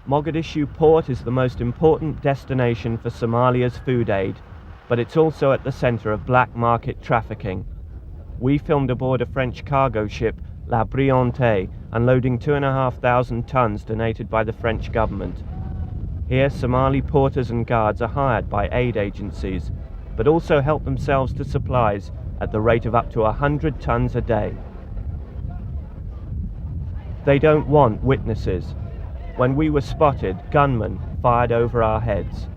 Mogadishu port is the most important destination for Somalia's food aid, but it's also at the center of black market trafficking. We filmed aboard a French cargo ship, La Brillante, unloading 2,500 tons donated by the French government. Here, Somali porters and guards are hired by aid agencies, but also help themselves to supplies at the rate of up to 100 tons a day. They don't want witnesses. When we were spotted, gunmen fired over our heads.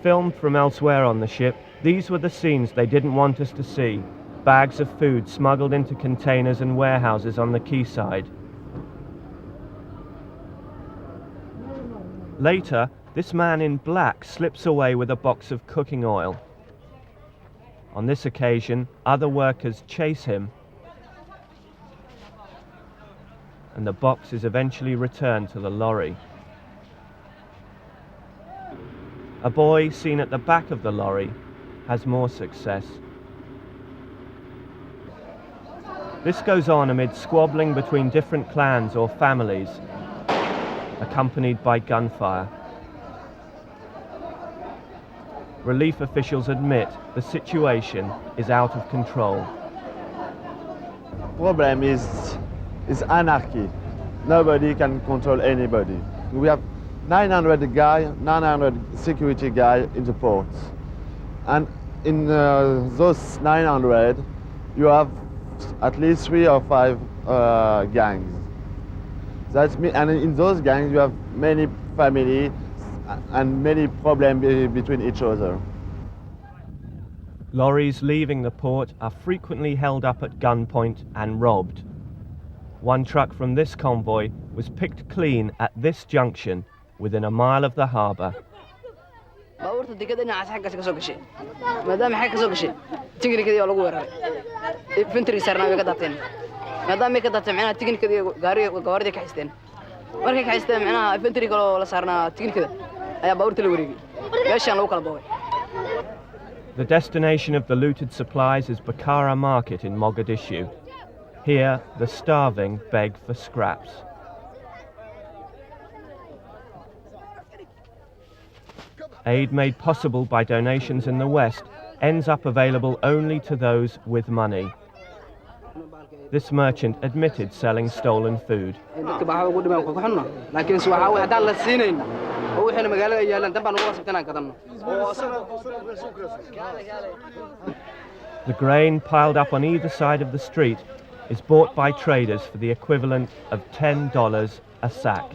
Filmed from elsewhere on the ship, these were the scenes they didn't want us to see. Bags of food smuggled into containers and warehouses on the quayside. Later, this man in black slips away with a box of cooking oil. On this occasion, other workers chase him, and the box is eventually returned to the lorry. A boy seen at the back of the lorry has more success. This goes on amid squabbling between different clans or families, accompanied by gunfire. Relief officials admit the situation is out of control. Problem is anarchy. Nobody can control anybody. We have 900 security guys in the port. And in those 900, you have at least 3 or 5 gangs. That's me. And in those gangs, you have many families and many problems between each other. Lorries leaving the port are frequently held up at gunpoint and robbed. One truck from this convoy was picked clean at this junction within a mile of the harbour. The destination of the looted supplies is Bakara Market in Mogadishu. Here, the starving beg for scraps. Aid made possible by donations in the West ends up available only to those with money. This merchant admitted selling stolen food. The grain piled up on either side of the street is bought by traders for the equivalent of $10 a sack.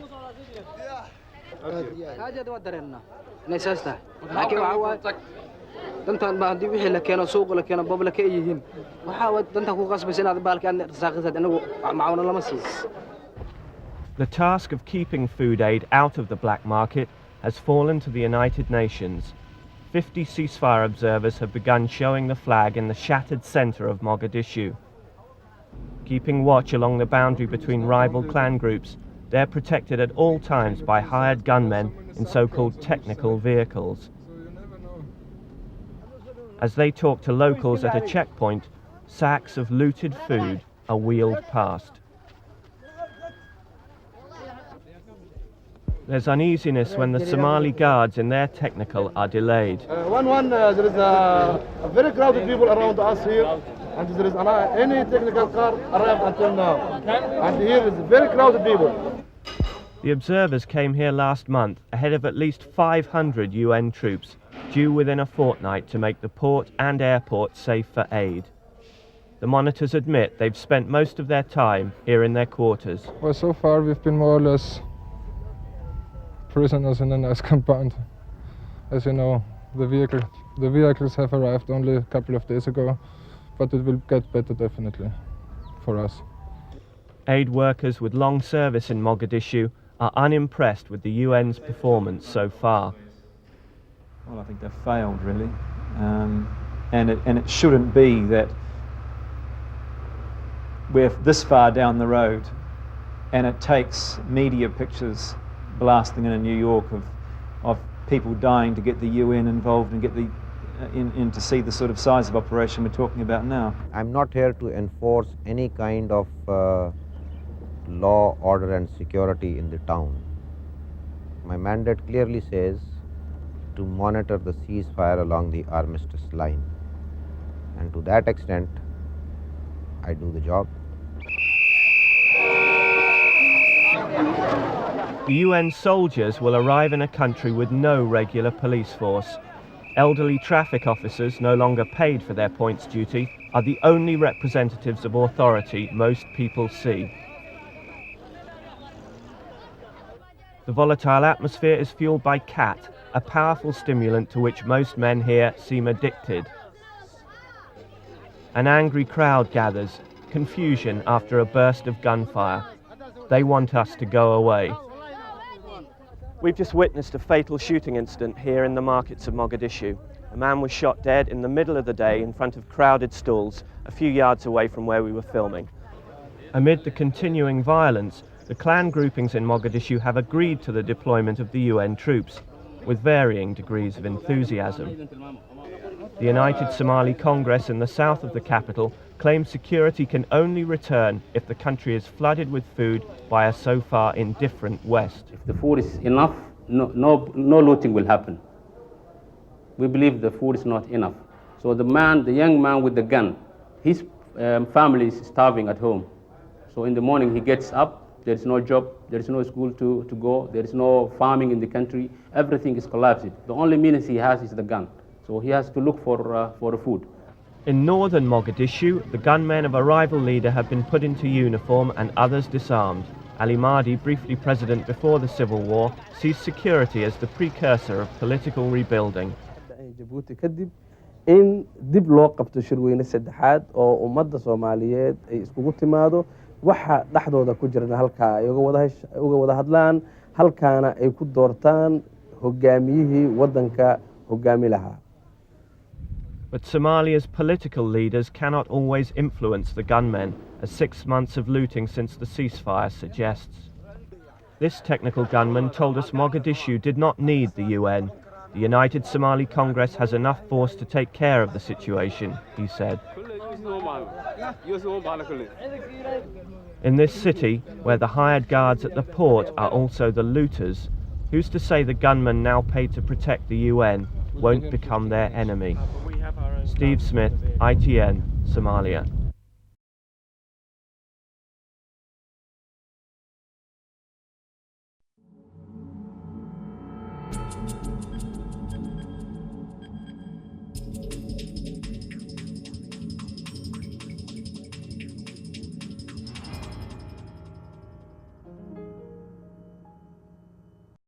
The task of keeping food aid out of the black market has fallen to the United Nations. 50 ceasefire observers have begun showing the flag in the shattered center of Mogadishu. Keeping watch along the boundary between rival clan groups, they're protected at all times by hired gunmen in so-called technical vehicles. As they talk to locals at a checkpoint, sacks of looted food are wheeled past. There's uneasiness when the Somali guards in their technical are delayed. There is a very crowded people around us here, and there is any technical car arrived until now. And here is very crowded people. The observers came here last month ahead of at least 500 UN troops, due within a fortnight to make the port and airport safe for aid. The monitors admit they've spent most of their time here in their quarters. Well, so far we've been more or less prisoners in a nice compound. As you know, the vehicles have arrived only a couple of days ago, but it will get better definitely for us. Aid workers with long service in Mogadishu are unimpressed with the UN's performance so far. Well, I think they've failed really, and it shouldn't be that we're this far down the road and it takes media pictures blasting in New York of people dying to get the UN involved and get the in to see the sort of size of operation we're talking about now. I'm not here to enforce any kind of law, order and security in the town. My mandate clearly says to monitor the ceasefire along the armistice line, and to that extent I do the job. The UN soldiers will arrive in a country with no regular police force. Elderly traffic officers, no longer paid for their points duty, are the only representatives of authority most people see. The volatile atmosphere is fueled by cat, a powerful stimulant to which most men here seem addicted. An angry crowd gathers, confusion after a burst of gunfire. They want us to go away. We've just witnessed a fatal shooting incident here in the markets of Mogadishu. A man was shot dead in the middle of the day in front of crowded stalls a few yards away from where we were filming. Amid the continuing violence, the clan groupings in Mogadishu have agreed to the deployment of the UN troops, with varying degrees of enthusiasm. The United Somali Congress in the south of the capital claims security can only return if the country is flooded with food by a so far indifferent West. If the food is enough, no looting will happen. We believe the food is not enough. So the young man with the gun, his family is starving at home. So in the morning he gets up, there is no job, there is no school to go, there is no farming in the country, everything is collapsed. The only means he has is the gun. So he has to look for food. In northern Mogadishu, the gunmen of a rival leader have been put into uniform and others disarmed. Ali Mahdi, briefly president before the civil war, sees security as the precursor of political rebuilding. in dib loo qabto shirweyne saddexaad oo ummadda Soomaaliyeed ay iskugu timaado waxa dhaxdooda ku jirna halka ay uga wada hadlaan halkaana ay ku doortaan hogaamiyihii wadanka hogaami lahaa. But Somalia's political leaders cannot always influence the gunmen, as 6 months of looting since the ceasefire suggests. This technical gunman told us Mogadishu did not need the UN. The United Somali Congress has enough force to take care of the situation, he said. In this city, where the hired guards at the port are also the looters, who's to say the gunmen now paid to protect the UN won't become their enemy? Steve Smith, ITN, Somalia.